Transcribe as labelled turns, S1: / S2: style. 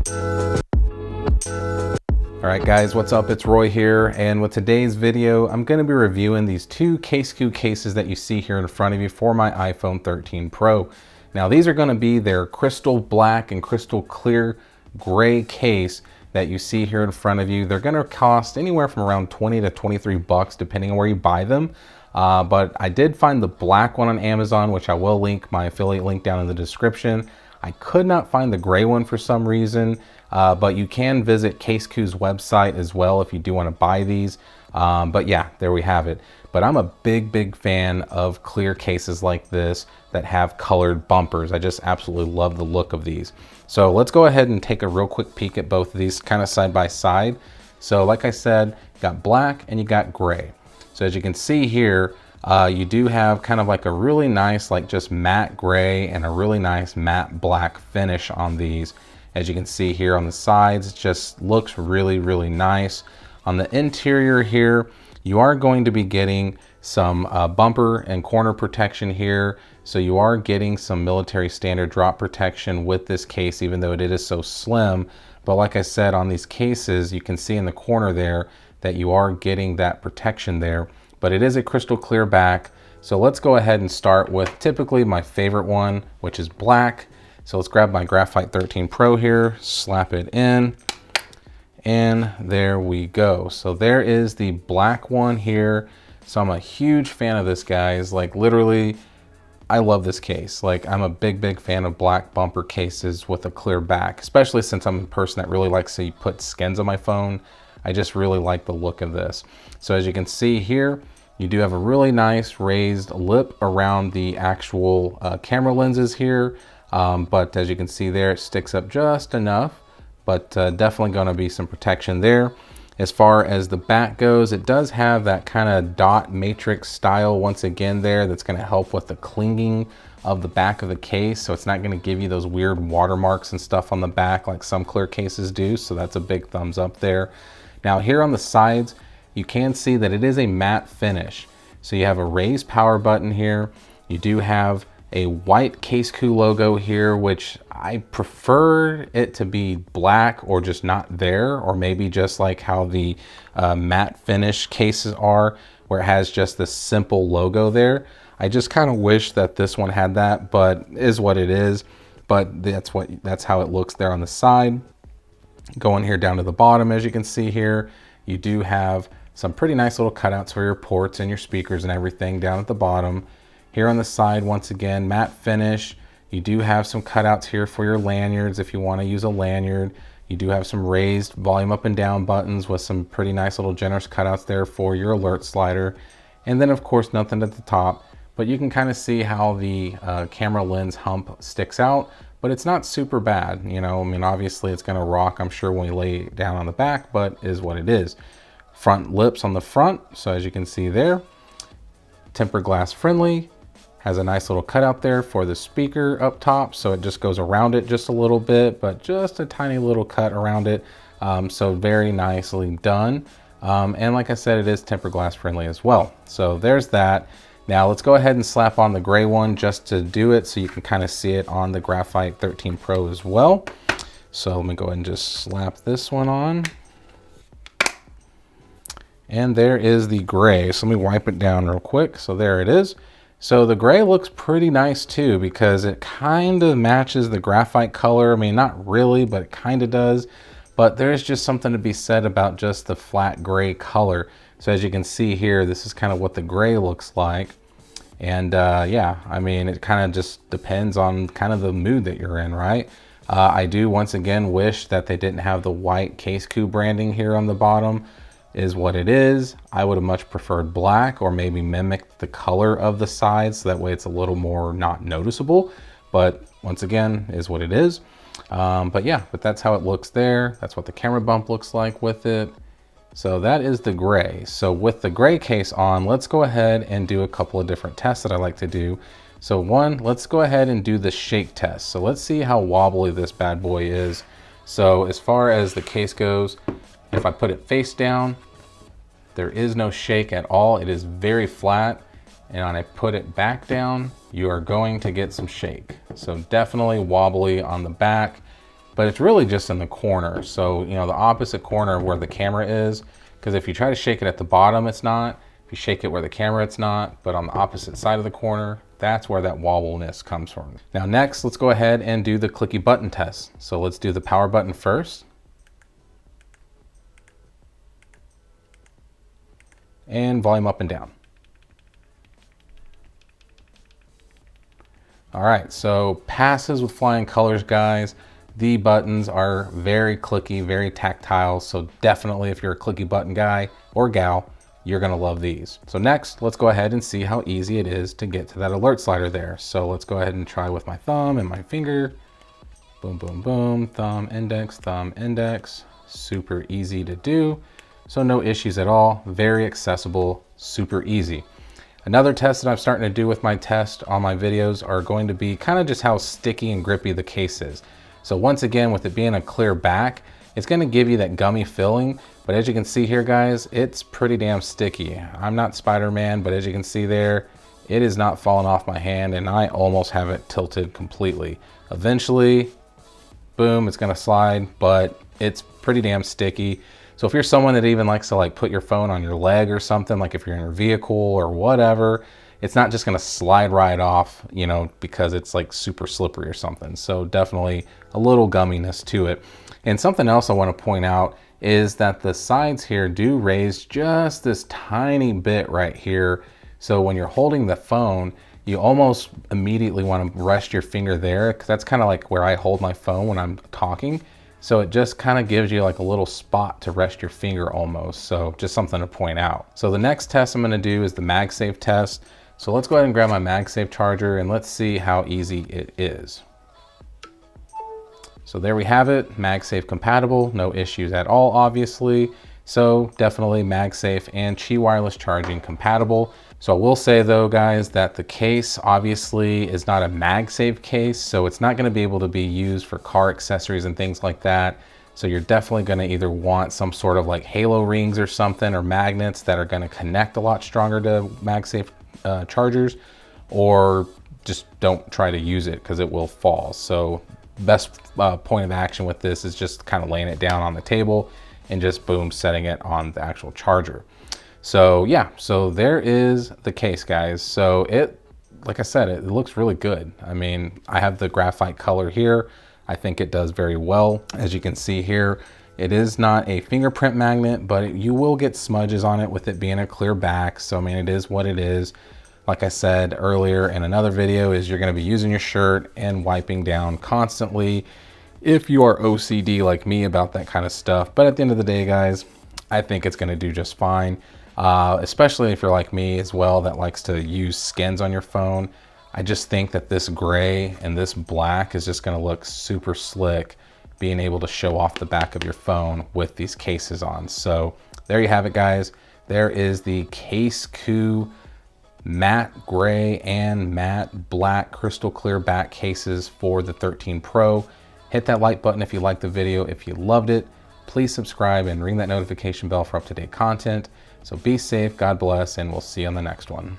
S1: Alright guys, what's up? It's Roy here, and with today's video, I'm going to be reviewing these two Casekoo cases that you see here in front of you for my iPhone 13 Pro. Now these are going to be their crystal black and crystal clear gray case that you see here in front of you. They're going to cost anywhere from around 20 to 23 bucks depending on where you buy them. But I did find the black one on Amazon, which I will link my affiliate link down in the description. I could not find the gray one for some reason, but you can visit Casekoo's website as well if you do want to buy these. But yeah, there we have it. But I'm a big fan of clear cases like this that have colored bumpers. I just absolutely love the look of these. So let's go ahead and take a real quick peek at both of these kind of side by side. So like I said, you got black and you got gray. So as you can see here, you do have kind of like a really nice, like just matte gray and a really nice matte black finish on these. As you can see here on the sides, it just looks really nice. On the interior here, you are going to be getting some bumper and corner protection here. So you are getting some military standard drop protection with this case, even though it is so slim. But like I said, on these cases, you can see in the corner there that you are getting that protection there. But it is a crystal clear back. So let's go ahead and start with typically my favorite one, which is black. So let's grab my Graphite 13 Pro here, slap it in, and there we go. So there is the black one here. So I'm a huge fan of this, guys. Like literally, I love this case. Like I'm a big fan of black bumper cases with a clear back, especially since I'm a person that really likes to put skins on my phone. I just really like the look of this. So as you can see here, you do have a really nice raised lip around the actual camera lenses here. But as you can see there, it sticks up just enough, but definitely going to be some protection there. As far as the back goes, it does have that kind of dot matrix style once again there that's going to help with the clinging of the back of the case. So it's not going to give you those weird watermarks and stuff on the back like some clear cases do. So that's a big thumbs up there. Now here on the sides, you can see that it is a matte finish. So you have a raised power button here. You do have a white Casekoo logo here, which I prefer it to be black or just not there, or maybe just like how the matte finish cases are, where it has just this simple logo there. I just kind of wish that this one had that, but is what it is. But that's how it looks there on the side. Going here down to the bottom, as you can see here, you do have some pretty nice little cutouts for your ports and your speakers and everything down at the bottom. Here on the side, once again, matte finish. You do have some cutouts here for your lanyards if you want to use a lanyard. You do have some raised volume up and down buttons with some pretty nice little generous cutouts there for your alert slider. And then of course, nothing at the top, but you can kind of see how the camera lens hump sticks out. But it's not super bad, you know. I mean, obviously it's going to rock, I'm sure, when you lay it down on the back, but is what it is. Front lips on the front, so as you can see there, tempered glass friendly, has a nice little cutout there for the speaker up top, so it just goes around it just a little bit, but just a tiny little cut around it, so very nicely done. And like I said, it is tempered glass friendly as well. So there's that. Now let's go ahead and slap on the gray one just to do it so you can kind of see it on the Graphite 13 Pro as well. So let me go ahead and just slap this one on. And there is the gray. So let me wipe it down real quick. So there it is. So the gray looks pretty nice too, because it kind of matches the graphite color. I mean, not really, but it kind of does. But there's just something to be said about just the flat gray color. So as you can see here, this is kind of what the gray looks like. And yeah, I mean, it kind of just depends on kind of the mood that you're in, right? I do once again wish that they didn't have the white Casekoo branding here on the bottom. Is what it is. I would have much preferred black, or maybe mimic the color of the sides, so that way it's a little more not noticeable. But once again, is what it is. But yeah, but that's how it looks there. That's what the camera bump looks like with it. So that is the gray. So with the gray case on, let's go ahead and do a couple of different tests that I like to do. So one, let's go ahead and do the shake test. So let's see how wobbly this bad boy is. So as far as the case goes, if I put it face down, there is no shake at all. It is very flat. And when I put it back down, you are going to get some shake. So definitely wobbly on the back. but it's really just in the corner. So, you know, the opposite corner of where the camera is, because if you try to shake it at the bottom, it's not. If you shake it where the camera, it's not, but on the opposite side of the corner, that's where that wobbleness comes from. Now next, let's go ahead and do the clicky button test. So let's do the power button first. And volume up and down. All right, so passes with flying colors, guys. The buttons are very clicky, very tactile. So definitely if you're a clicky button guy or gal, you're gonna love these. So next, let's go ahead and see how easy it is to get to that alert slider there. So let's go ahead and try with my thumb and my finger. Boom, boom, boom, thumb, index, super easy to do. So no issues at all, very accessible, super easy. Another test that I'm starting to do with my test on my videos are going to be kind of just how sticky and grippy the case is. So once again, with it being a clear back, it's gonna give you that gummy feeling, but as you can see here, guys, it's pretty damn sticky. I'm not Spider-Man, but as you can see there, it is not falling off my hand, and I almost have it tilted completely. Eventually, boom, it's gonna slide, but it's pretty damn sticky. So if you're someone that even likes to like put your phone on your leg or something, like if you're in your vehicle or whatever, it's not just gonna slide right off, you know, because it's like super slippery or something. So definitely a little gumminess to it. And something else I wanna point out is that the sides here do raise just this tiny bit right here. So when you're holding the phone, you almost immediately wanna rest your finger there, because that's kind of like where I hold my phone when I'm talking. So it just kind of gives you like a little spot to rest your finger almost. So just something to point out. So the next test I'm gonna do is the MagSafe test. So let's go ahead and grab my MagSafe charger and let's see how easy it is. So there we have it, MagSafe compatible, no issues at all, obviously. So definitely MagSafe and Qi wireless charging compatible. So I will say though, guys, that the case obviously is not a MagSafe case, so it's not gonna be able to be used for car accessories and things like that. So you're definitely gonna either want some sort of like halo rings or something, or magnets that are gonna connect a lot stronger to MagSafe chargers, or just don't try to use it because it will fall. So best point of action with this is just kind of laying it down on the table and just boom, setting it on the actual charger. So yeah, so there is the case, guys. So it, like I said, it looks really good. I mean, I have the graphite color here. I think it does very well. As you can see here, it is not a fingerprint magnet, but you will get smudges on it with it being a clear back. So I mean, it is what it is. Like I said earlier in another video, is you're gonna be using your shirt and wiping down constantly if you are OCD like me about that kind of stuff. But at the end of the day, guys, I think it's gonna do just fine. Especially if you're like me as well, that likes to use skins on your phone. I just think that this gray and this black is just gonna look super slick, being able to show off the back of your phone with these cases on. So there you have it, guys. There is the Casekoo matte gray and matte black crystal clear back cases for the 13 Pro. Hit that like button if you liked the video. If you loved it, please subscribe and ring that notification bell for up-to-date content. So be safe, God bless, and we'll see you on the next one.